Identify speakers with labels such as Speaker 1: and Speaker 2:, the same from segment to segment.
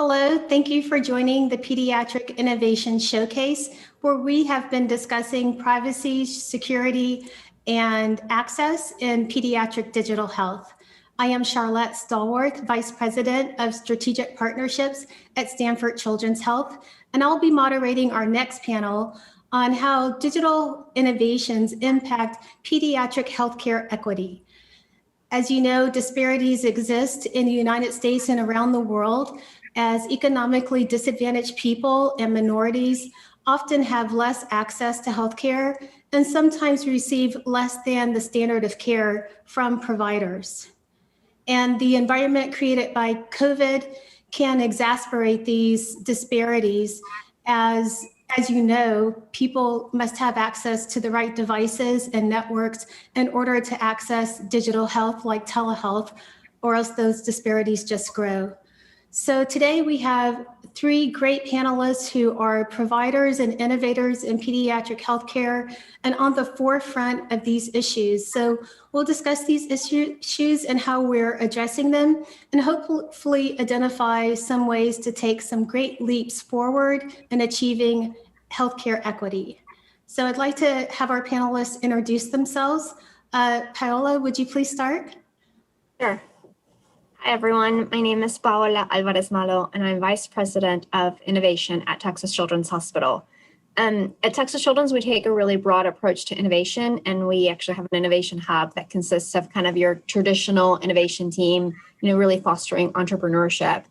Speaker 1: Hello, thank you for joining the Pediatric Innovation Showcase, where we have been discussing privacy, security, and access in pediatric digital health. I am Charlotte Stallworth, Vice President of Strategic Partnerships at Stanford Children's Health, and I'll be moderating our next panel on how digital innovations impact pediatric healthcare equity. As you know, disparities exist in the United States and around the world, as economically disadvantaged people and minorities often have less access to healthcare and sometimes receive less than the standard of care from providers. And the environment created by COVID can exacerbate these disparities as you know, people must have access to the right devices and networks in order to access digital health like telehealth, or else those disparities just grow. So today we have three great panelists who are providers and innovators in pediatric healthcare and on the forefront of these issues. So we'll discuss these issues and how we're addressing them, and hopefully identify some ways to take some great leaps forward in achieving healthcare equity. So I'd like to have our panelists introduce themselves. Paola, would you please start?
Speaker 2: Sure. Hi, everyone. My name is Paola Alvarez Malo, and I'm Vice President of Innovation at Texas Children's Hospital. At Texas Children's, we take a really broad approach to innovation, and we actually have an innovation hub that consists of kind of your traditional innovation team, really fostering entrepreneurship.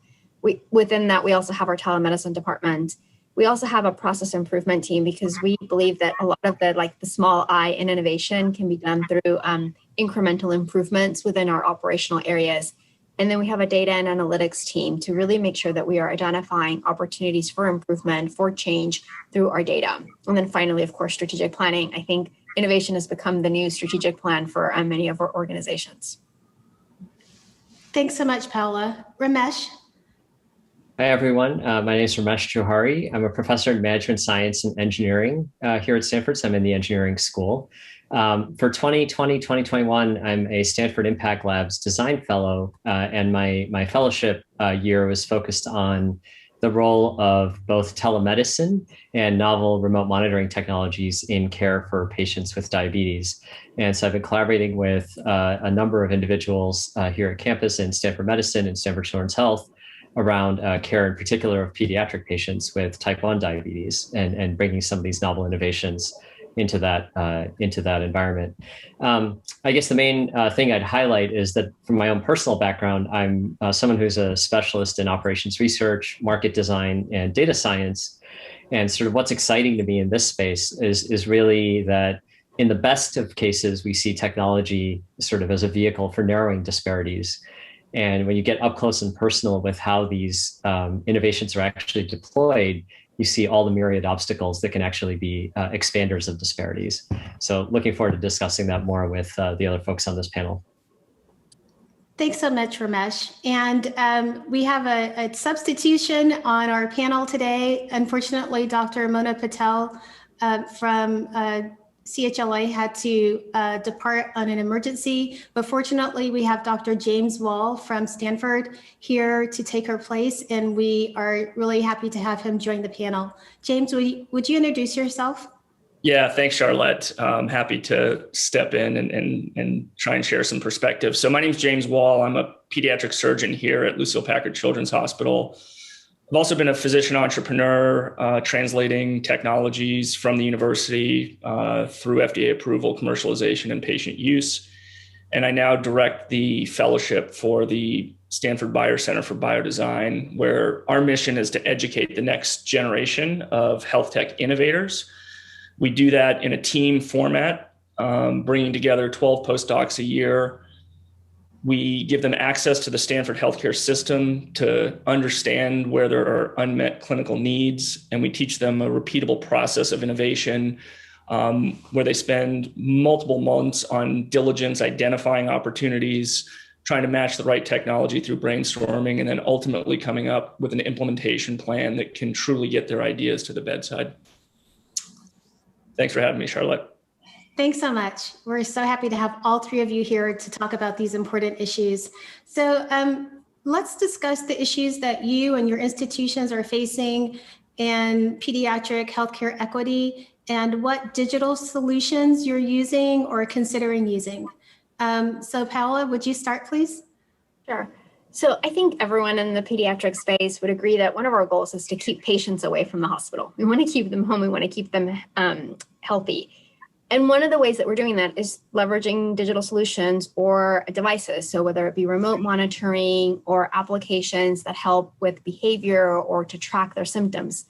Speaker 2: Within that, we also have our telemedicine department. We also have a process improvement team because we believe that a lot of the small I in innovation can be done through incremental improvements within our operational areas. And then we have a data and analytics team to really make sure that we are identifying opportunities for improvement, for change through our data. And then finally, of course, strategic planning. I think innovation has become the new strategic plan for many of our organizations.
Speaker 1: Thanks so much, Paola. Ramesh?
Speaker 3: Hi, everyone. My name is Ramesh Johari. I'm a professor in management science and engineering here at Stanford. So I'm in the engineering school. For 2020-2021, I'm a Stanford Impact Labs design fellow, and my fellowship year was focused on the role of both telemedicine and novel remote monitoring technologies in care for patients with diabetes. And so I've been collaborating with a number of individuals here at campus in Stanford Medicine and Stanford Children's Health around care in particular of pediatric patients with type 1 diabetes and bringing some of these novel innovations into that environment. I guess the main thing I'd highlight is that from my own personal background, I'm someone who's a specialist in operations research, market design, and data science. And sort of what's exciting to me in this space is really that in the best of cases, we see technology sort of as a vehicle for narrowing disparities. And when you get up close and personal with how these innovations are actually deployed, you see all the myriad obstacles that can actually be expanders of disparities. So looking forward to discussing that more with the other folks on this panel.
Speaker 1: Thanks so much, Ramesh. And we have a substitution on our panel today. Unfortunately, Dr. Mona Patel from CHLA had to depart on an emergency, but fortunately we have Dr. James Wall from Stanford here to take her place, and we are really happy to have him join the panel. James, would you introduce yourself?
Speaker 4: Yeah, thanks, Charlotte. I'm happy to step in and try and share some perspective. So my name is James Wall. I'm a pediatric surgeon here at Lucile Packard Children's Hospital. I've also been a physician entrepreneur, translating technologies from the university through FDA approval, commercialization, and patient use. And I now direct the fellowship for the Stanford Bayer Center for Biodesign, where our mission is to educate the next generation of health tech innovators. We do that in a team format, bringing together 12 postdocs a year. We give them access to the Stanford healthcare system to understand where there are unmet clinical needs, and we teach them a repeatable process of innovation where they spend multiple months on diligence, identifying opportunities, trying to match the right technology through brainstorming, and then ultimately coming up with an implementation plan that can truly get their ideas to the bedside. Thanks for having me, Charlotte.
Speaker 1: Thanks so much. We're so happy to have all three of you here to talk about these important issues. So let's discuss the issues that you and your institutions are facing in pediatric healthcare equity and what digital solutions you're using or considering using. So Paola, would you start, please?
Speaker 2: Sure. So I think everyone in the pediatric space would agree that one of our goals is to keep patients away from the hospital. We want to keep them home. We want to keep them healthy. And one of the ways that we're doing that is leveraging digital solutions or devices. So whether it be remote monitoring or applications that help with behavior or to track their symptoms.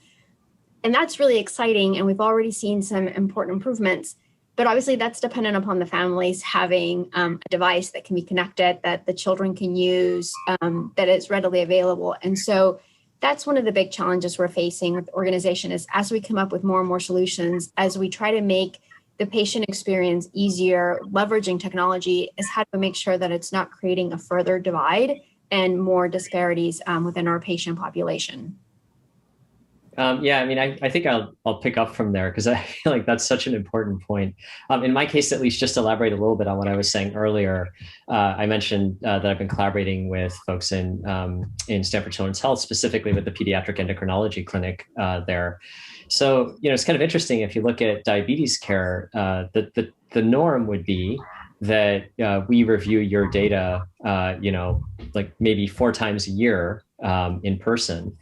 Speaker 2: And that's really exciting. And we've already seen some important improvements. But obviously that's dependent upon the families having a device that can be connected, that the children can use, that is readily available. And so that's one of the big challenges we're facing with the organization is as we come up with more and more solutions, as we try to make the patient experience easier, leveraging technology, is how to make sure that it's not creating a further divide and more disparities within our patient population.
Speaker 3: Yeah, I mean, I think I'll pick up from there because I feel like that's such an important point. In my case, at least, just to elaborate a little bit on what I was saying earlier, I mentioned that I've been collaborating with folks in Stanford Children's Health, specifically with the Pediatric Endocrinology Clinic there. So, it's kind of interesting if you look at diabetes care, the norm would be that we review your data, like maybe 4 times a year in person.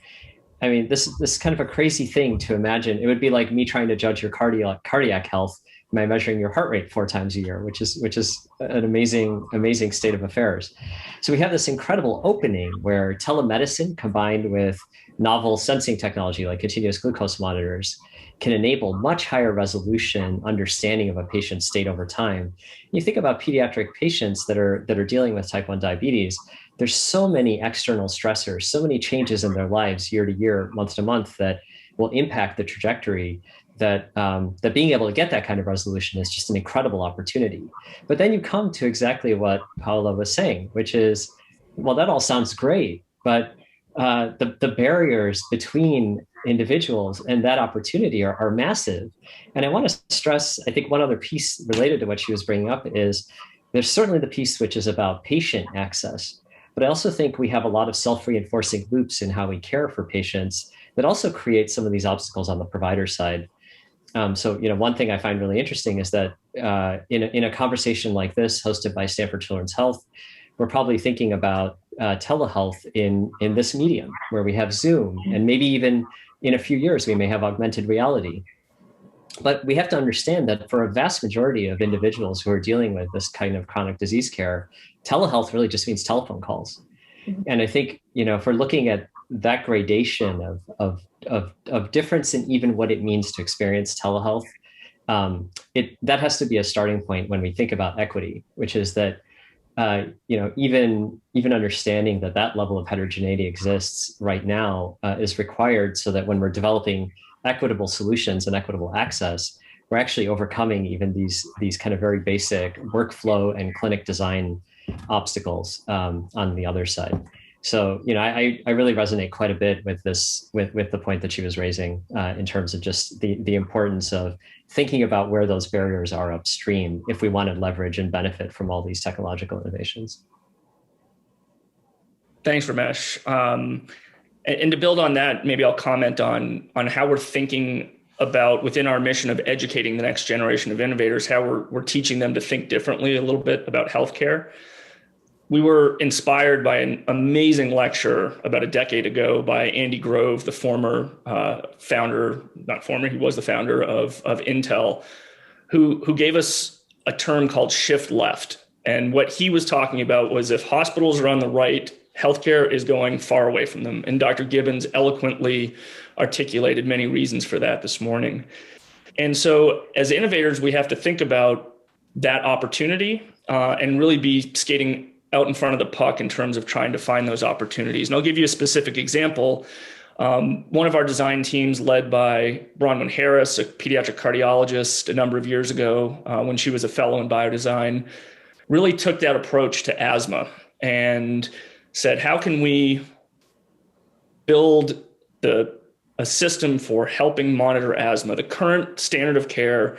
Speaker 3: I mean, this is kind of a crazy thing to imagine. It would be like me trying to judge your cardiac health by measuring your heart rate 4 times a year, which is an amazing state of affairs. So we have this incredible opening where telemedicine combined with novel sensing technology like continuous glucose monitors can enable much higher resolution understanding of a patient's state over time. You think about pediatric patients that are dealing with type 1 diabetes. There's so many external stressors, so many changes in their lives year to year, month to month that will impact the trajectory that being able to get that kind of resolution is just an incredible opportunity. But then you come to exactly what Paola was saying, which is, well, that all sounds great, but the barriers between individuals and that opportunity are massive. And I want to stress, I think one other piece related to what she was bringing up is there's certainly the piece which is about patient access. But I also think we have a lot of self-reinforcing loops in how we care for patients that also create some of these obstacles on the provider side. So, one thing I find really interesting is that in a conversation like this hosted by Stanford Children's Health, we're probably thinking about telehealth in this medium where we have Zoom, and maybe even in a few years, we may have augmented reality. But we have to understand that for a vast majority of individuals who are dealing with this kind of chronic disease care, telehealth really just means telephone calls. And I think, if we're looking at that gradation of difference in even what it means to experience telehealth, that has to be a starting point when we think about equity, which is that, even understanding that level of heterogeneity exists right now is required so that when we're developing equitable solutions and equitable access, we're actually overcoming even these kind of very basic workflow and clinic design obstacles on the other side. So, I really resonate quite a bit with this, with the point that she was raising in terms of just the importance of thinking about where those barriers are upstream if we want to leverage and benefit from all these technological innovations.
Speaker 4: Thanks, Ramesh. And to build on that, maybe I'll comment on how we're thinking about within our mission of educating the next generation of innovators, how we're teaching them to think differently a little bit about healthcare. We were inspired by an amazing lecture about a decade ago by Andy Grove, the former founder, not former, he was the founder of Intel, who gave us a term called shift left. And what he was talking about was if hospitals are on the right, healthcare is going far away from them. And Dr. Gibbons eloquently articulated many reasons for that this morning. And so as innovators, we have to think about that opportunity and really be skating out in front of the puck in terms of trying to find those opportunities. And I'll give you a specific example. One of our design teams led by Bronwyn Harris, a pediatric cardiologist a number of years ago when she was a fellow in biodesign, really took that approach to asthma and said, how can we build a system for helping monitor asthma? The current standard of care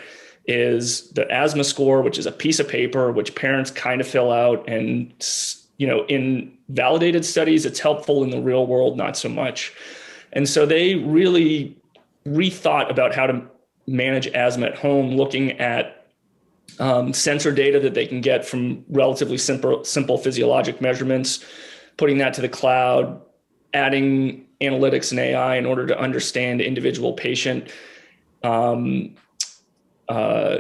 Speaker 4: is the asthma score, which is a piece of paper which parents kind of fill out and in validated studies, it's helpful. In the real world, not so much. And so they really rethought about how to manage asthma at home, looking at sensor data that they can get from relatively simple physiologic measurements, putting that to the cloud, adding analytics and AI in order to understand individual patient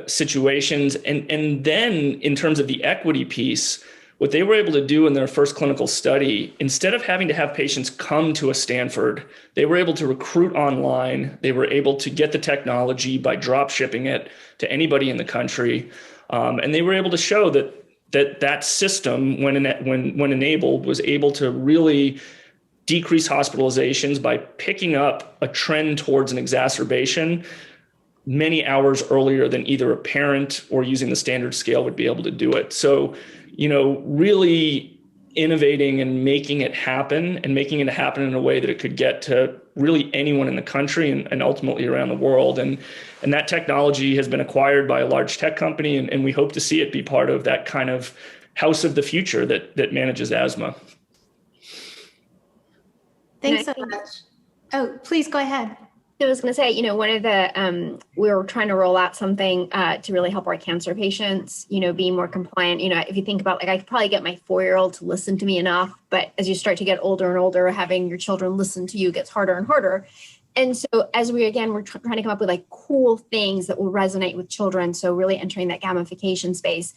Speaker 4: situations. And then in terms of the equity piece, what they were able to do in their first clinical study, instead of having to have patients come to a Stanford, they were able to recruit online. They were able to get the technology by drop shipping it to anybody in the country. And they were able to show that system, when enabled, was able to really decrease hospitalizations by picking up a trend towards an exacerbation many hours earlier than either a parent or using the standard scale would be able to do it. So, really innovating and making it happen in a way that it could get to really anyone in the country and ultimately around the world. And that technology has been acquired by a large tech company, and we hope to see it be part of that kind of house of the future that manages asthma.
Speaker 1: Thanks so much. Oh, please go ahead.
Speaker 2: I was going to say, one of the, we were trying to roll out something to really help our cancer patients, be more compliant. If you think about, I could probably get my 4-year-old to listen to me enough, but as you start to get older and older, having your children listen to you gets harder and harder. And so as we're trying to come up with cool things that will resonate with children. So really entering that gamification space.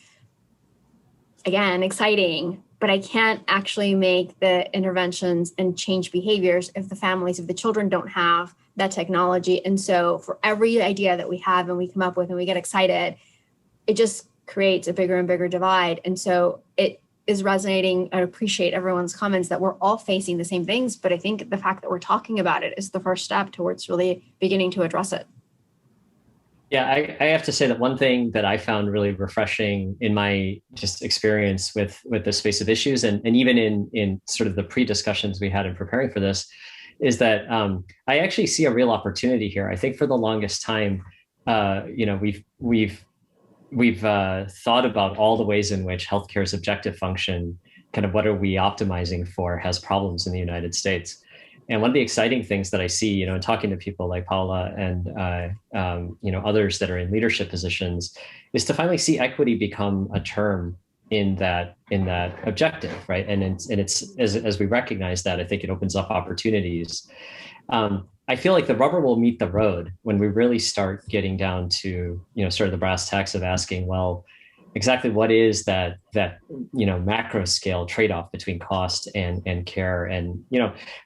Speaker 2: Again, exciting, but I can't actually make the interventions and change behaviors if the children don't have that technology. And so for every idea that we have and we come up with and we get excited, it just creates a bigger and bigger divide. And so it is resonating. I appreciate everyone's comments that we're all facing the same things, but I think the fact that we're talking about it is the first step towards really beginning to address it.
Speaker 3: Yeah, I have to say that one thing that I found really refreshing in my just experience with the space of issues and even in sort of the pre-discussions we had in preparing for this is that I actually see a real opportunity here. I think for the longest time, we've thought about all the ways in which healthcare's objective function, kind of what are we optimizing for, has problems in the United States. And one of the exciting things that I see, in talking to people like Paola and others that are in leadership positions, is to finally see equity become a term in that objective, right? And it's as we recognize that, I think it opens up opportunities. I feel like the rubber will meet the road when we really start getting down to sort of the brass tacks of asking, well, exactly what is that macro scale trade-off between cost and care. And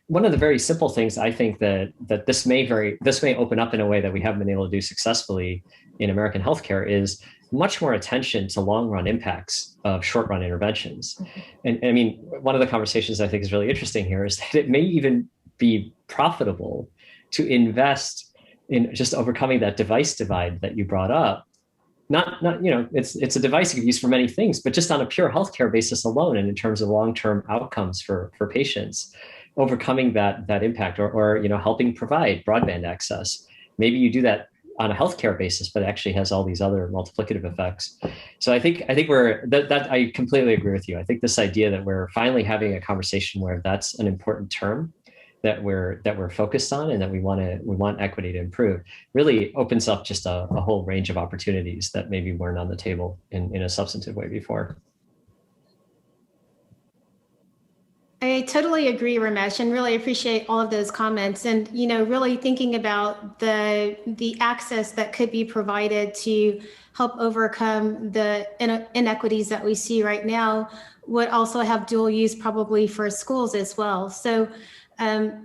Speaker 3: one of the very simple things I think that this may open up in a way that we haven't been able to do successfully in American healthcare is much more attention to long-run impacts of short-run interventions. And I mean, one of the conversations I think is really interesting here is that it may even be profitable to invest in just overcoming that device divide that you brought up. Not it's a device you can use for many things, but just on a pure healthcare basis alone, and in terms of long-term outcomes for patients, overcoming that impact or helping provide broadband access. Maybe you do that on a healthcare basis, but it actually has all these other multiplicative effects. So I think I completely agree with you. I think this idea that we're finally having a conversation where that's an important term that we're focused on and that we want equity to improve really opens up just a whole range of opportunities that maybe weren't on the table in a substantive way before.
Speaker 1: I totally agree, Ramesh, and really appreciate all of those comments. And really thinking about the access that could be provided to help overcome the inequities that we see right now would also have dual use probably for schools as well. So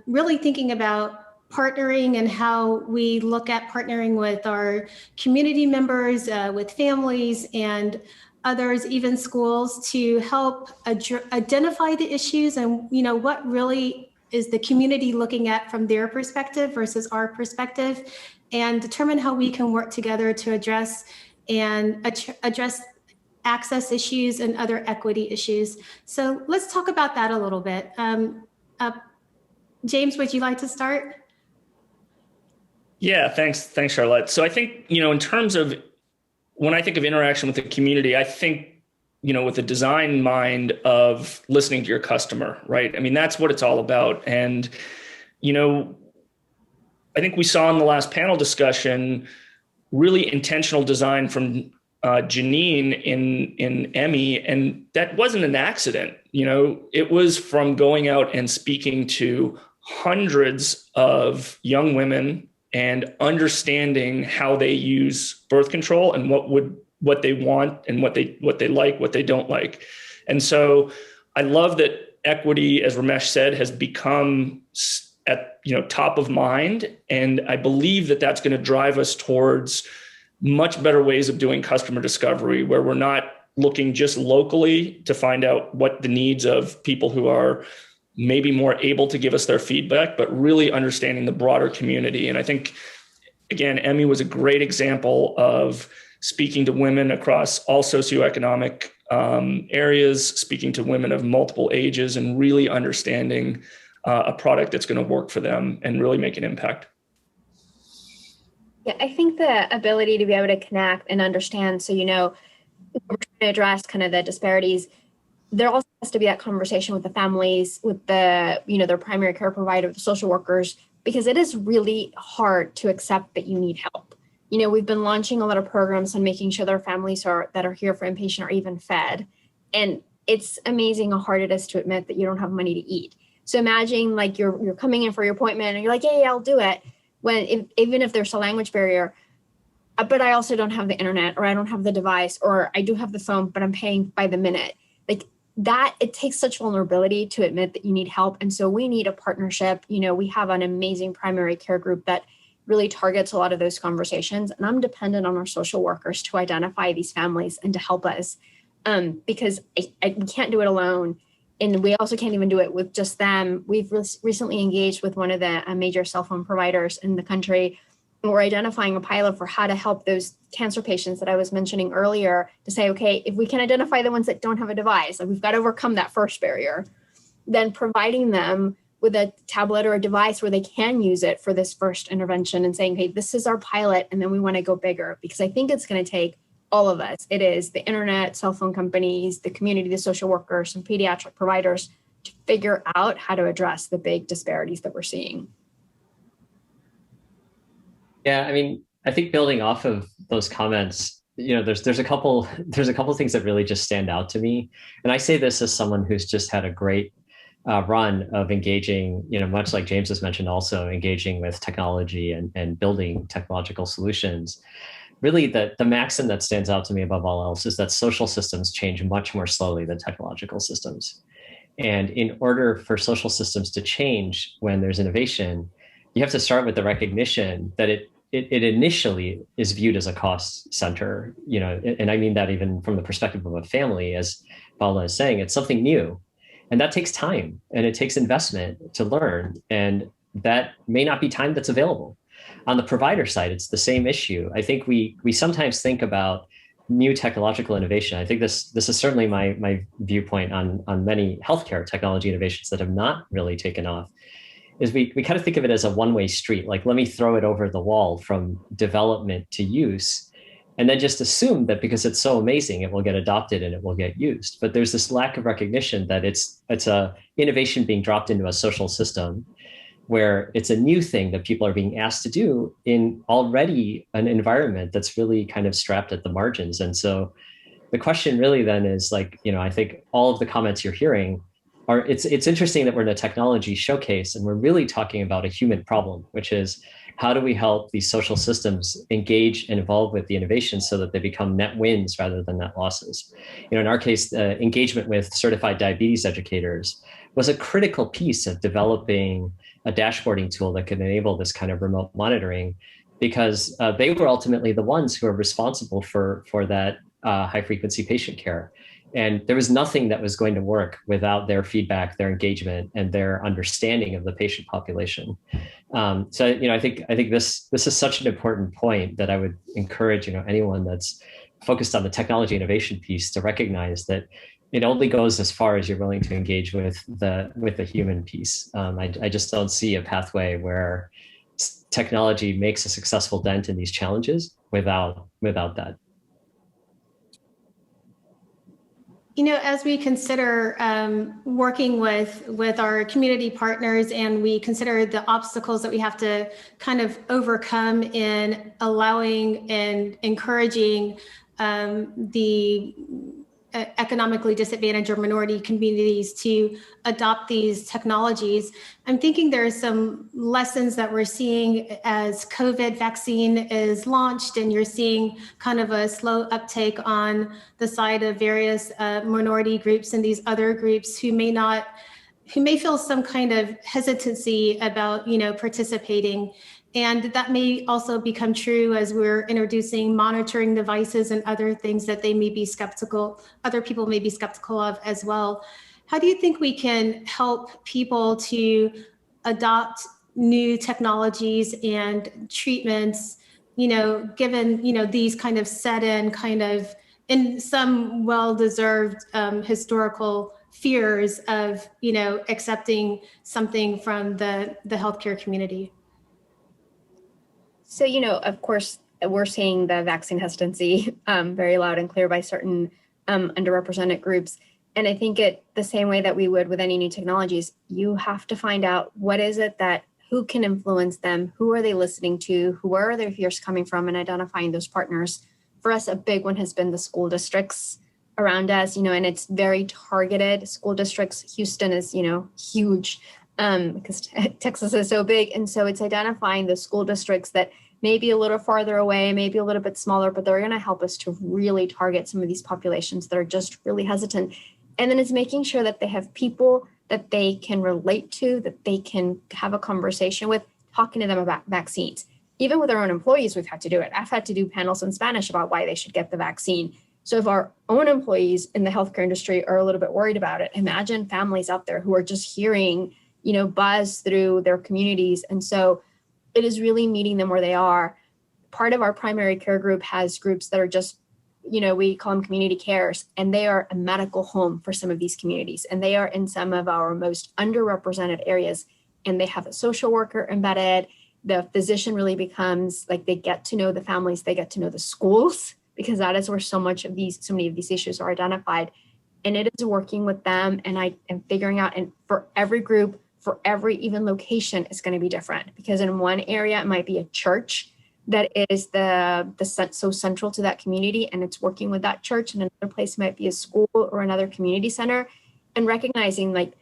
Speaker 1: really thinking about partnering and how we look at partnering with our community members, with families and others, even schools, to help identify the issues and what really is the community looking at from their perspective versus our perspective, and determine how we can work together to address access issues and other equity issues. So let's talk about that a little bit. James, would you like to start?
Speaker 4: Yeah, thanks, Charlotte. So I think, in terms of when I think of interaction with the community, I think with a design mind of listening to your customer, right? I mean, that's what it's all about. And, I think we saw in the last panel discussion really intentional design from Janine in Emmy, and that wasn't an accident. It was from going out and speaking to hundreds of young women and understanding how they use birth control and what they want and what they like, what they don't like. And so I love that equity, as Ramesh said, has become at top of mind. And I believe that that's going to drive us towards much better ways of doing customer discovery, where we're not looking just locally to find out what the needs of people who are maybe more able to give us their feedback, but really understanding the broader community. And I think, again, Emmy was a great example of speaking to women across all socioeconomic areas, speaking to women of multiple ages, and really understanding a product that's going to work for them and really make an impact.
Speaker 2: Yeah, I think the ability to be able to connect and understand, so, we're trying to address kind of the disparities. There also has to be that conversation with the families, with the, their primary care provider, the social workers, because it is really hard to accept that you need help. We've been launching a lot of programs on making sure their families that are here for inpatient are even fed. And it's amazing how hard it is to admit that you don't have money to eat. So imagine like you're coming in for your appointment and you're like, yeah, I'll do it. Even if there's a language barrier, but I also don't have the internet, or I don't have the device, or I do have the phone, but I'm paying by the minute. Like that, it takes such vulnerability to admit that you need help. And so we need a partnership. We have an amazing primary care group that really targets a lot of those conversations. And I'm dependent on our social workers to identify these families and to help us because we can't do it alone. And we also can't even do it with just them. We've recently engaged with one of the major cell phone providers in the country. And we're identifying a pilot for how to help those cancer patients that I was mentioning earlier to say, okay, if we can identify the ones that don't have a device, like we've got to overcome that first barrier, then providing them with a tablet or a device where they can use it for this first intervention and saying, hey, this is our pilot. And then we want to go bigger, because I think it's going to take all of us. It is the internet, cell phone companies, the community, the social workers, and pediatric providers to figure out how to address the big disparities that we're seeing.
Speaker 3: Yeah, I mean, I think building off of those comments, there's a couple things that really just stand out to me. And I say this as someone who's just had a great run of engaging, much like James has mentioned, also engaging with technology and building technological solutions. Really, the maxim that stands out to me above all else is that social systems change much more slowly than technological systems. And in order for social systems to change when there's innovation, you have to start with the recognition that it initially is viewed as a cost center, and I mean that even from the perspective of a family, as Paola is saying, it's something new. And that takes time and it takes investment to learn. And that may not be time that's available. On the provider side, it's the same issue. I think we sometimes think about new technological innovation. I think this is certainly my viewpoint on many healthcare technology innovations that have not really taken off, is we kind of think of it as a one-way street. Like, let me throw it over the wall from development to use, and then just assume that because it's so amazing, it will get adopted and it will get used. But there's this lack of recognition that it's a innovation being dropped into a social system where it's a new thing that people are being asked to do in already an environment that's really kind of strapped at the margins. And so the question really then is like, I think all of the comments you're hearing are, it's interesting that we're in a technology showcase and we're really talking about a human problem, which is how do we help these social systems engage and evolve with the innovation so that they become net wins rather than net losses. In our case, engagement with certified diabetes educators was a critical piece of developing a dashboarding tool that could enable this kind of remote monitoring, because they were ultimately the ones who are responsible for that high frequency patient care. And there was nothing that was going to work without their feedback, their engagement, and their understanding of the patient population. So, I think this is such an important point that I would encourage, anyone that's focused on the technology innovation piece to recognize that it only goes as far as you're willing to engage with the human piece. I just don't see a pathway where technology makes a successful dent in these challenges without that.
Speaker 1: As we consider working with our community partners, and we consider the obstacles that we have to kind of overcome in allowing and encouraging the economically disadvantaged or minority communities to adopt these technologies, I'm thinking there are some lessons that we're seeing as COVID vaccine is launched, and you're seeing kind of a slow uptake on the side of various minority groups and these other groups who may feel some kind of hesitancy about, participating. And that may also become true as we're introducing monitoring devices and other things that other people may be skeptical of as well. How do you think we can help people to adopt new technologies and treatments, given, these kind of set in some well-deserved historical fears of, accepting something from the healthcare community?
Speaker 2: So, of course, we're seeing the vaccine hesitancy very loud and clear by certain underrepresented groups. And I think the same way that we would with any new technologies, you have to find out who can influence them, who are they listening to, where are their fears coming from, and identifying those partners. For us, a big one has been the school districts around us, and it's very targeted. School districts, Houston is, huge. Because Texas is so big. And so it's identifying the school districts that may be a little farther away, maybe a little bit smaller, but they're going to help us to really target some of these populations that are just really hesitant. And then it's making sure that they have people that they can relate to, that they can have a conversation with, talking to them about vaccines. Even with our own employees, we've had to do it. I've had to do panels in Spanish about why they should get the vaccine. So if our own employees in the healthcare industry are a little bit worried about it, imagine families out there who are just hearing buzz through their communities. And so it is really meeting them where they are. Part of our primary care group has groups that are just, we call them community cares, and they are a medical home for some of these communities. And they are in some of our most underrepresented areas, and they have a social worker embedded. The physician really becomes like, they get to know the families, they get to know the schools, because that is where so many of these issues are identified. And it is working with them, and I am figuring out, and for every group, for every even location is going to be different, because in one area it might be a church that is so central to that community, and it's working with that church, and another place might be a school or another community center, and recognizing like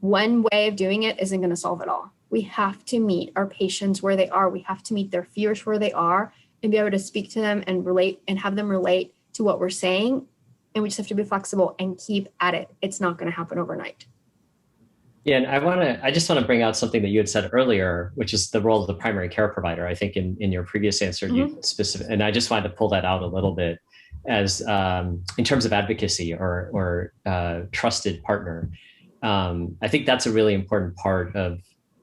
Speaker 2: one way of doing it isn't going to solve it all. We have to meet our patients where they are. We have to meet their fears where they are, and be able to speak to them and relate, and have them relate to what we're saying. And we just have to be flexible and keep at it. It's not going to happen overnight.
Speaker 3: Yeah, and I just want to bring out something that you had said earlier, which is the role of the primary care provider. I think in your previous answer, you specific, and I just wanted to pull that out a little bit as in terms of advocacy or trusted partner. I think that's a really important part of,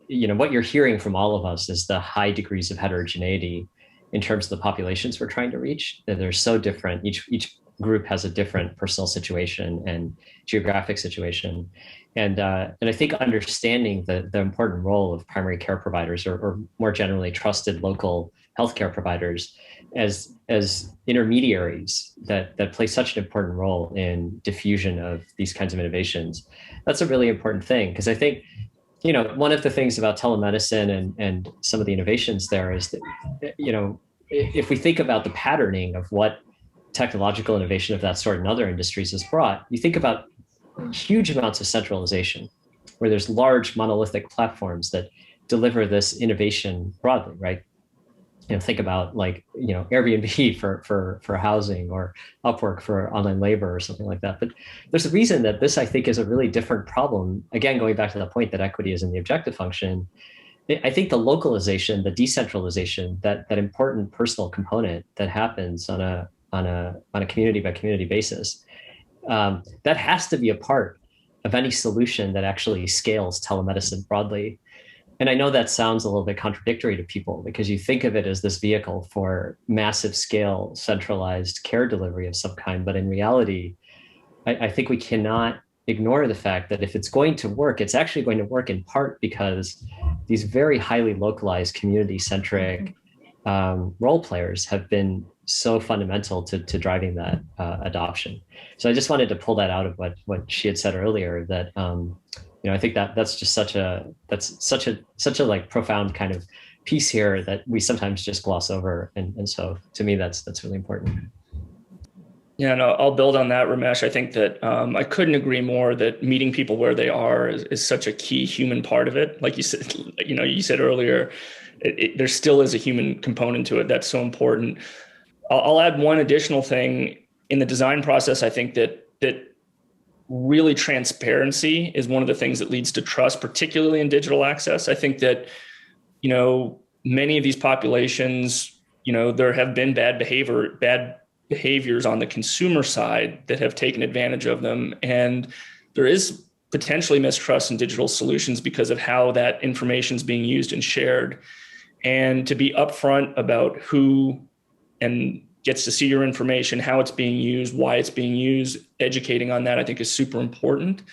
Speaker 3: what you're hearing from all of us is the high degrees of heterogeneity in terms of the populations we're trying to reach. That they're so different. Each group has a different personal situation and geographic situation. And I think understanding the important role of primary care providers, or more generally trusted local healthcare providers as intermediaries that play such an important role in diffusion of these kinds of innovations, that's a really important thing. Because I think, one of the things about telemedicine and some of the innovations there is that, if we think about the patterning of what technological innovation of that sort in other industries has brought, you think about huge amounts of centralization, where there's large monolithic platforms that deliver this innovation broadly, right? Think about Airbnb for housing, or Upwork for online labor or something like that. But there's a reason that this, I think, is a really different problem. Again, going back to the point that equity is in the objective function, I think the localization, the decentralization, that important personal component that happens on a community by community basis, that has to be a part of any solution that actually scales telemedicine broadly. And I know that sounds a little bit contradictory to people, because you think of it as this vehicle for massive scale centralized care delivery of some kind. But in reality, I think we cannot ignore the fact that if it's going to work, it's actually going to work in part because these very highly localized community centric role players have been so fundamental to driving that adoption. So I just wanted to pull that out of what she had said earlier, that I think that's just such a like profound kind of piece here that we sometimes just gloss over, and so to me that's really important.
Speaker 4: Yeah, no, I'll build on that, Ramesh. I think that I couldn't agree more that meeting people where they are is such a key human part of it. Like you said, you said earlier, there still is a human component to it that's so important. I'll add one additional thing in the design process. I think that really transparency is one of the things that leads to trust, particularly in digital access. I think that, many of these populations, there have been bad behaviors on the consumer side that have taken advantage of them. And there is potentially mistrust in digital solutions because of how that information is being used and shared. And to be upfront about who and gets to see your information, how it's being used, why it's being used, educating on that, I think is super important.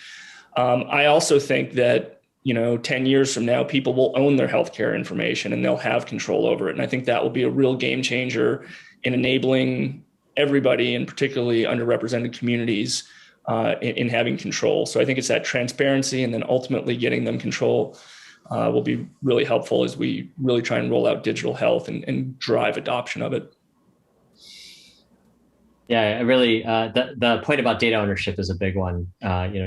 Speaker 4: I also think that, 10 years from now, people will own their healthcare information and they'll have control over it. And I think that will be a real game changer in enabling everybody, and particularly underrepresented communities, in having control. So I think it's that transparency and then ultimately getting them control will be really helpful as we really try and roll out digital health and drive adoption of it.
Speaker 3: Yeah, I really, the point about data ownership is a big one.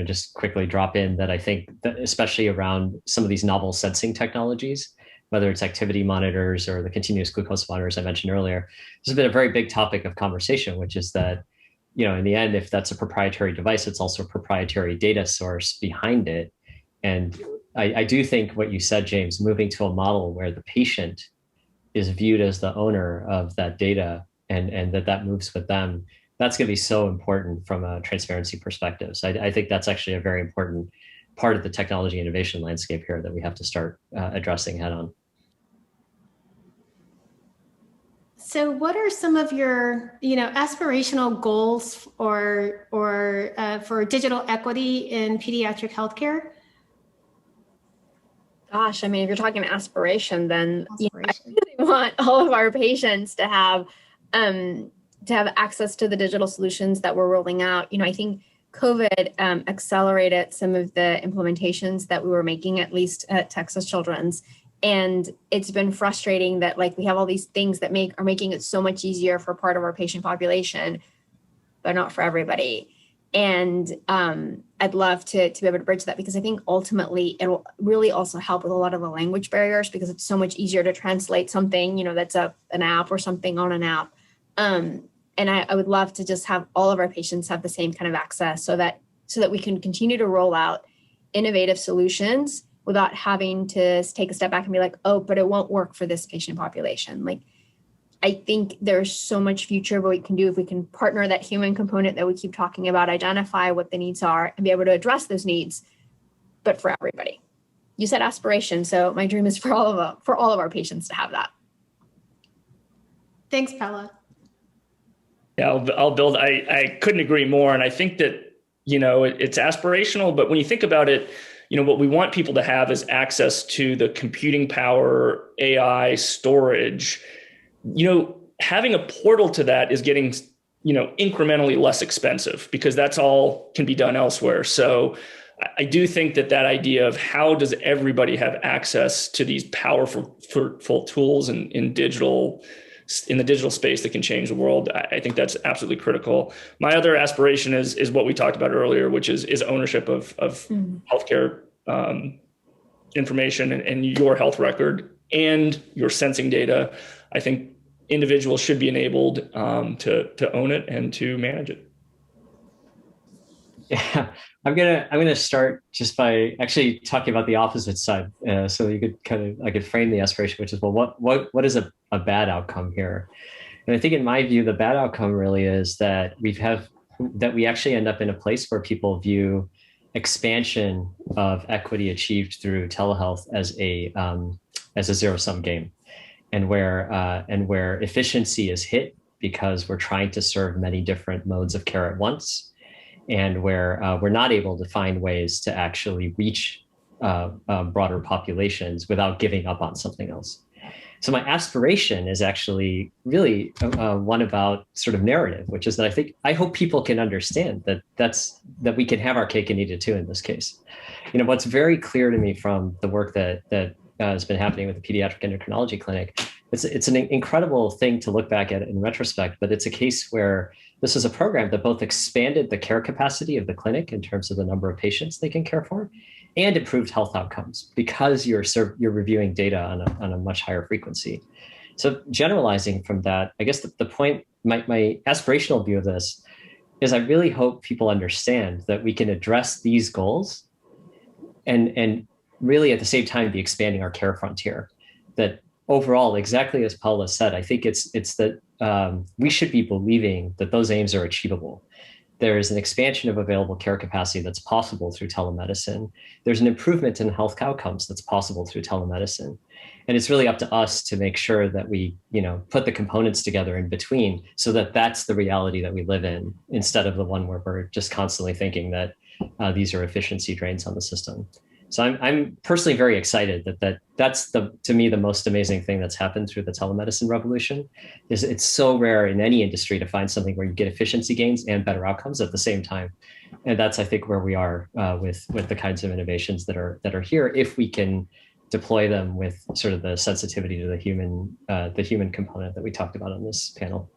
Speaker 3: Just quickly drop in that I think that especially around some of these novel sensing technologies, whether it's activity monitors or the continuous glucose monitors I mentioned earlier, this has been a very big topic of conversation, which is that, in the end, if that's a proprietary device, it's also a proprietary data source behind it. And I do think what you said, James, moving to a model where the patient is viewed as the owner of that data, and that moves with them, that's going to be so important from a transparency perspective. So I think that's actually a very important part of the technology innovation landscape here that we have to start addressing head on.
Speaker 1: So what are some of your, aspirational goals or for digital equity in pediatric healthcare?
Speaker 2: Gosh, I mean, if you're talking aspiration, then I really want all of our patients to have access to the digital solutions that we're rolling out. I think COVID accelerated some of the implementations that we were making, at least at Texas Children's. And it's been frustrating that we have all these things that are making it so much easier for part of our patient population, but not for everybody. And I'd love to be able to bridge that, because I think ultimately it'll really also help with a lot of the language barriers, because it's so much easier to translate something, that's an app or something on an app. And I would love to just have all of our patients have the same kind of access so that we can continue to roll out innovative solutions without having to take a step back and be like, oh, but it won't work for this patient population. I think there's so much future what we can do if we can partner that human component that we keep talking about, identify what the needs are and be able to address those needs, but for everybody. You said aspiration, so my dream is for all of our patients to have that.
Speaker 1: Thanks, Paola.
Speaker 4: Yeah, I'll build. I couldn't agree more. And I think that, it's aspirational, but when you think about it, what we want people to have is access to the computing power, AI, storage. Having a portal to that is getting, incrementally less expensive, because that's all can be done elsewhere. So I do think that idea of how does everybody have access to these powerful tools in the digital space that can change the world, I think that's absolutely critical. My other aspiration is what we talked about earlier, which is ownership of healthcare information and your health record and your sensing data. I think individuals should be enabled to own it and to manage it.
Speaker 3: Yeah, I'm gonna start just by actually talking about the opposite side, so you could I could frame the aspiration, which is, well, what is a bad outcome here? And I think in my view, the bad outcome really is that we actually end up in a place where people view expansion of equity achieved through telehealth as a zero-sum game, and where efficiency is hit because we're trying to serve many different modes of care at once, and where we're not able to find ways to actually reach broader populations without giving up on something else. So my aspiration is actually really one about sort of narrative, which is that I hope people can understand that we can have our cake and eat it too in this case. What's very clear to me from the work that has been happening with the Pediatric Endocrinology Clinic, it's an incredible thing to look back at in retrospect, but it's a case where this is a program that both expanded the care capacity of the clinic in terms of the number of patients they can care for, and improved health outcomes because you're reviewing data on a much higher frequency. So generalizing from that, I guess the point, my aspirational view of this is I really hope people understand that we can address these goals and really at the same time be expanding our care frontier. That overall, exactly as Paola said, I think it's that we should be believing that those aims are achievable. There is an expansion of available care capacity that's possible through telemedicine. There's an improvement in health outcomes that's possible through telemedicine. And it's really up to us to make sure that we, put the components together in between so that that's the reality that we live in, instead of the one where we're just constantly thinking that these are efficiency drains on the system. So I'm personally very excited that's to me the most amazing thing that's happened through the telemedicine revolution. Is it's so rare in any industry to find something where you get efficiency gains and better outcomes at the same time, and that's I think where we are with the kinds of innovations that are here, if we can deploy them with sort of the sensitivity to the human component that we talked about on this panel.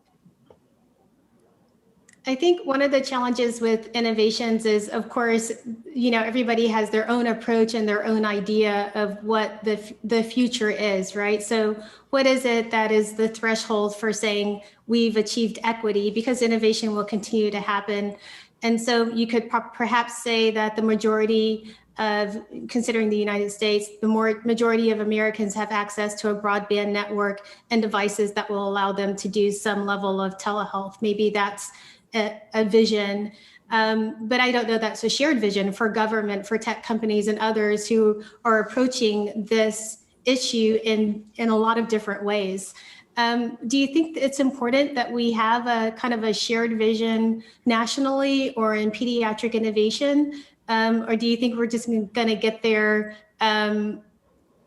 Speaker 1: I think one of the challenges with innovations is, of course, everybody has their own approach and their own idea of what the future is, right? So what is it that is the threshold for saying we've achieved equity, because innovation will continue to happen. And so you could perhaps say that the majority of, considering the United States, the majority of Americans have access to a broadband network and devices that will allow them to do some level of telehealth. Maybe that's a vision, but I don't know that's a shared vision for government, for tech companies and others who are approaching this issue in a lot of different ways. Do you think it's important that we have a kind of a shared vision nationally or in pediatric innovation? Or do you think we're just going to get there on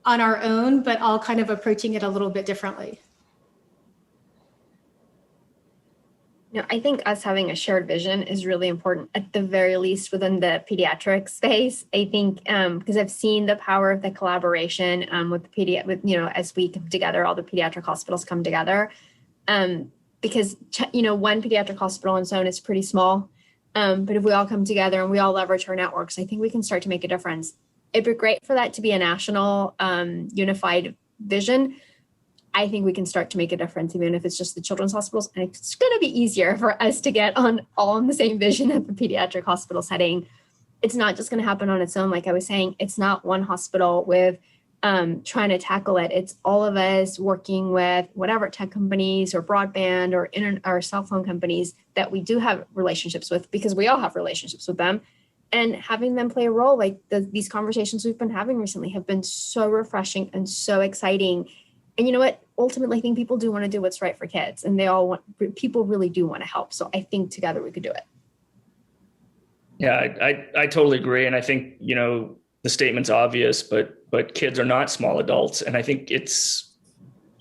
Speaker 1: our own, but all kind of approaching it a little bit differently?
Speaker 2: I think us having a shared vision is really important, at the very least within the pediatric space. I think because I've seen the power of the collaboration with as we come together, all the pediatric hospitals come together. Because one pediatric hospital on its own is pretty small, but if we all come together and we all leverage our networks, I think we can start to make a difference. It'd be great for that to be a national unified vision. I think we can start to make a difference, even if it's just the children's hospitals. And it's going to be easier for us to get all on the same vision at the pediatric hospital setting. It's not just going to happen on its own. Like I was saying, it's not one hospital with trying to tackle it. It's all of us working with whatever tech companies or broadband or cell phone companies that we do have relationships with, because we all have relationships with them, and having them play a role. Like these conversations we've been having recently have been so refreshing and so exciting. And you know what? Ultimately, I think people do want to do what's right for kids, and people really do want to help. So I think together we could do it.
Speaker 4: Yeah, I totally agree. And I think, the statement's obvious, but kids are not small adults. And I think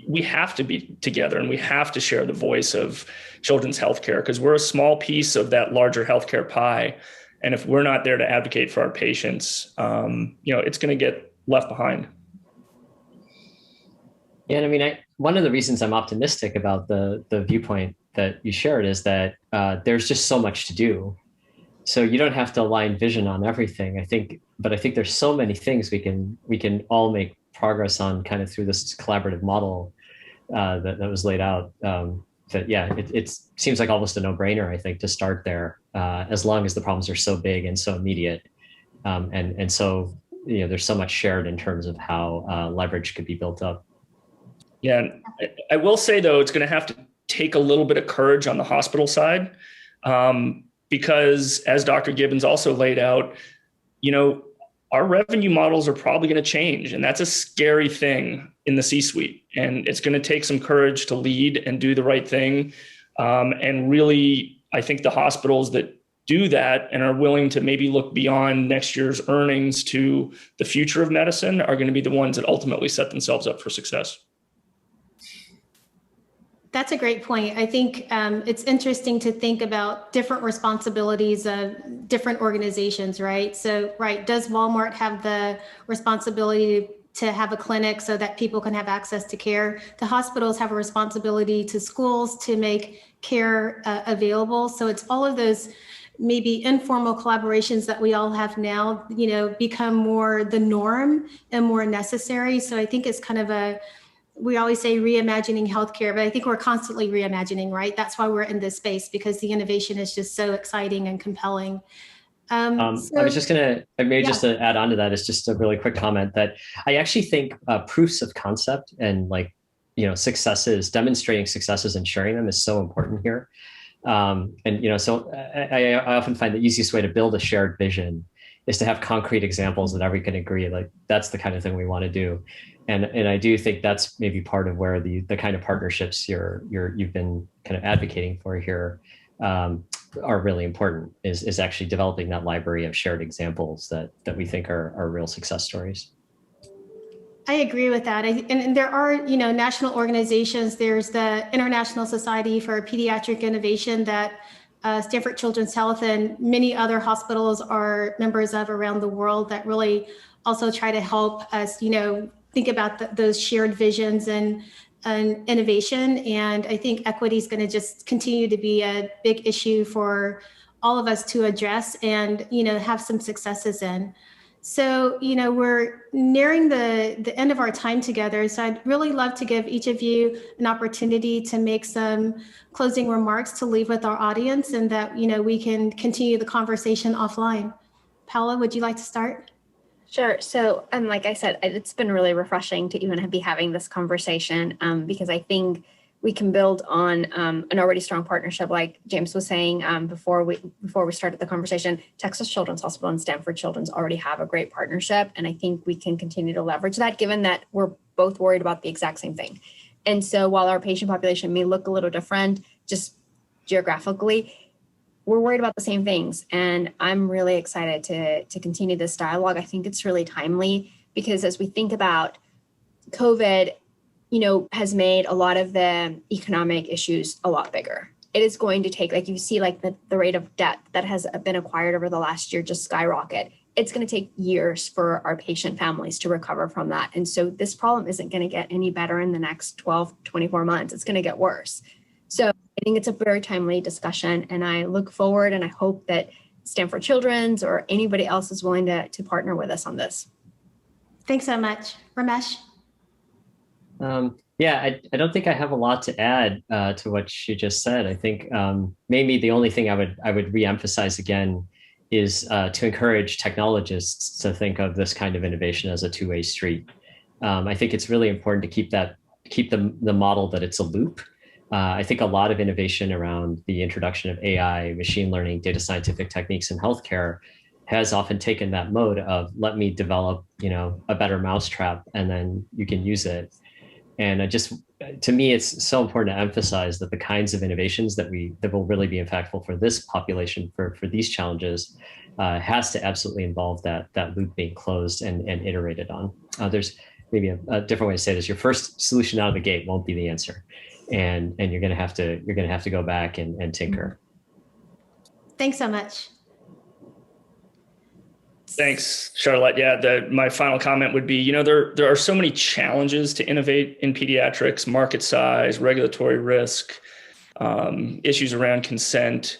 Speaker 4: we have to be together, and we have to share the voice of children's healthcare, because we're a small piece of that larger healthcare pie. And if we're not there to advocate for our patients, it's going to get left behind.
Speaker 3: Yeah, and I mean, one of the reasons I'm optimistic about the viewpoint that you shared is that there's just so much to do. So you don't have to align vision on everything, but I think there's so many things we can all make progress on kind of through this collaborative model that was laid out. It seems like almost a no-brainer, I think, to start there, as long as the problems are so big and so immediate, and so there's so much shared in terms of how leverage could be built up.
Speaker 4: Yeah, and I will say, though, it's going to have to take a little bit of courage on the hospital side, because as Dr. Gibbons also laid out, our revenue models are probably going to change, and that's a scary thing in the C-suite. And it's going to take some courage to lead and do the right thing. And really, I think the hospitals that do that and are willing to maybe look beyond next year's earnings to the future of medicine are going to be the ones that ultimately set themselves up for success.
Speaker 1: That's a great point. I think it's interesting to think about different responsibilities of different organizations, right? So, right, does Walmart have the responsibility to have a clinic so that people can have access to care? The hospitals have a responsibility to schools to make care available. So it's all of those maybe informal collaborations that we all have now, become more the norm and more necessary. So I think it's kind of we always say reimagining healthcare, but I think we're constantly reimagining, right? That's why we're in this space, because the innovation is just so exciting and compelling.
Speaker 3: I was just going to, just to add on to that, is just a really quick comment that I actually think proofs of concept and successes, demonstrating successes and sharing them is so important here. So I often find the easiest way to build a shared vision is to have concrete examples that everyone can agree, like that's the kind of thing we want to do. And I do think that's maybe part of where the kind of partnerships you've been kind of advocating for here are really important, is actually developing that library of shared examples that we think are real success stories.
Speaker 1: I agree with that. And there are, national organizations. There's the International Society for Pediatric Innovation that Stanford Children's Health and many other hospitals are members of around the world that really also try to help us, think about those shared visions and innovation. And I think equity is going to just continue to be a big issue for all of us to address and, have some successes in. So, we're nearing the end of our time together. So I'd really love to give each of you an opportunity to make some closing remarks to leave with our audience, and that, we can continue the conversation offline. Paola, would you like to start?
Speaker 2: Sure. So, like I said, it's been really refreshing to even be having this conversation because I think we can build on an already strong partnership. Like James was saying before we started the conversation, Texas Children's Hospital and Stanford Children's already have a great partnership. And I think we can continue to leverage that, given that we're both worried about the exact same thing. And so while our patient population may look a little different, just geographically, we're worried about the same things. And I'm really excited to continue this dialogue. I think it's really timely because as we think about COVID, has made a lot of the economic issues a lot bigger. It is going to take, like you see, like the rate of debt that has been acquired over the last year just skyrocket. It's going to take years for our patient families to recover from that. And so this problem isn't going to get any better in the next 12, 24 months. It's going to get worse. So I think it's a very timely discussion, and I look forward and I hope that Stanford Children's or anybody else is willing to partner with us on this.
Speaker 1: Thanks so much. Ramesh?
Speaker 3: I don't think I have a lot to add to what you just said. I think maybe the only thing I would reemphasize again is to encourage technologists to think of this kind of innovation as a two-way street. I think it's really important to keep the model that it's a loop. I think a lot of innovation around the introduction of AI, machine learning, data scientific techniques in healthcare has often taken that mode of let me develop, a better mousetrap and then you can use it. And to me, it's so important to emphasize that the kinds of innovations that will really be impactful for this population, for these challenges, has to absolutely involve that loop being closed and iterated on. There's maybe a different way to say this: your first solution out of the gate won't be the answer, and you're going to have to go back and tinker.
Speaker 1: Thanks so much.
Speaker 4: Thanks, Charlotte. Yeah, my final comment would be, there are so many challenges to innovate in pediatrics: market size, regulatory risk, issues around consent.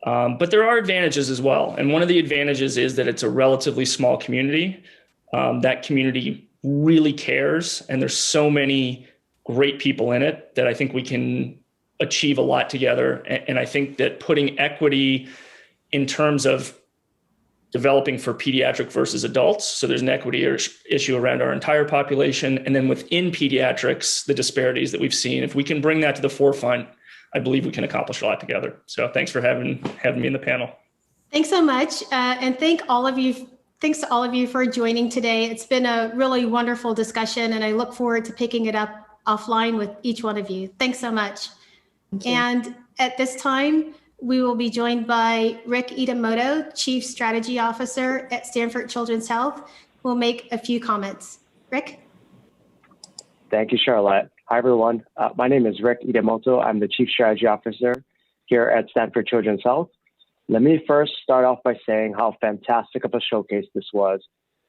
Speaker 4: But there are advantages as well. And one of the advantages is that it's a relatively small community. That community really cares, and there's so many great people in it that I think we can achieve a lot together. And I think that putting equity in terms of developing for pediatric versus adults, so there's an equity issue around our entire population, and then within pediatrics, the disparities that we've seen, if we can bring that to the forefront, I believe we can accomplish a lot together. So thanks for having me in the panel.
Speaker 1: Thanks so much. And thanks to all of you for joining today. It's been a really wonderful discussion, and I look forward to picking it up offline with each one of you. Thanks so much. And at this time, we will be joined by Rick Idamoto, Chief Strategy Officer at Stanford Children's Health, who will make a few comments. Rick?
Speaker 5: Thank you, Charlotte. Hi, everyone. My name is Rick Idamoto. I'm the Chief Strategy Officer here at Stanford Children's Health. Let me first start off by saying how fantastic of a showcase this was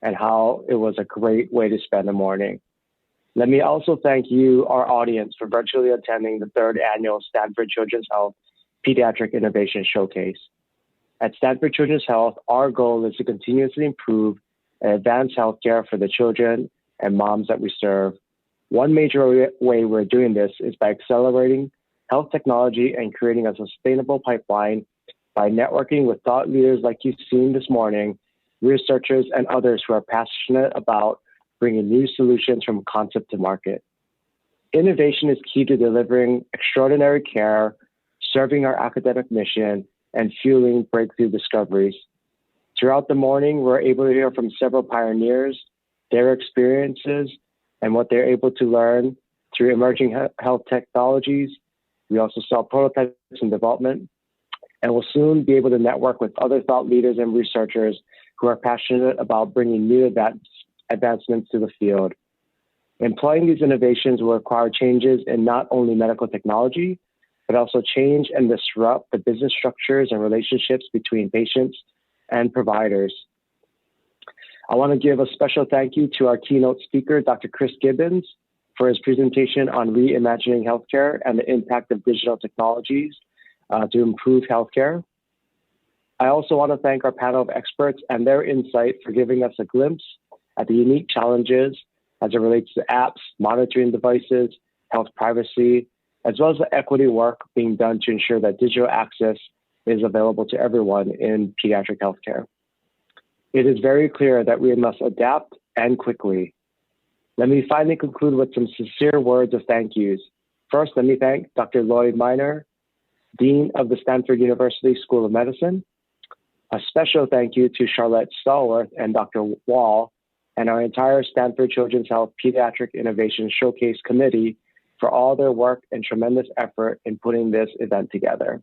Speaker 5: and how it was a great way to spend the morning. Let me also thank you, our audience, for virtually attending the 3rd annual Stanford Children's Health Pediatric Innovation Showcase. At Stanford Children's Health, our goal is to continuously improve and advance healthcare for the children and moms that we serve. One major way we're doing this is by accelerating health technology and creating a sustainable pipeline by networking with thought leaders like you've seen this morning, researchers, and others who are passionate about bringing new solutions from concept to market. Innovation is key to delivering extraordinary care, serving our academic mission, and fueling breakthrough discoveries. Throughout the morning, we're able to hear from several pioneers, their experiences, and what they're able to learn through emerging health technologies. We also saw prototypes in development, and we'll soon be able to network with other thought leaders and researchers who are passionate about bringing new advancements to the field. Employing these innovations will require changes in not only medical technology, but also change and disrupt the business structures and relationships between patients and providers. I want to give a special thank you to our keynote speaker, Dr. Chris Gibbons, for his presentation on reimagining healthcare and the impact of digital technologies to improve healthcare. I also want to thank our panel of experts and their insight for giving us a glimpse at the unique challenges as it relates to apps, monitoring devices, health privacy, as well as the equity work being done to ensure that digital access is available to everyone in pediatric healthcare. It is very clear that we must adapt and quickly. Let me finally conclude with some sincere words of thank yous. First, let me thank Dr. Lloyd Minor, Dean of the Stanford University School of Medicine. A special thank you to Charlotte Stallworth and Dr. Wall and our entire Stanford Children's Health Pediatric Innovation Showcase Committee for all their work and tremendous effort in putting this event together.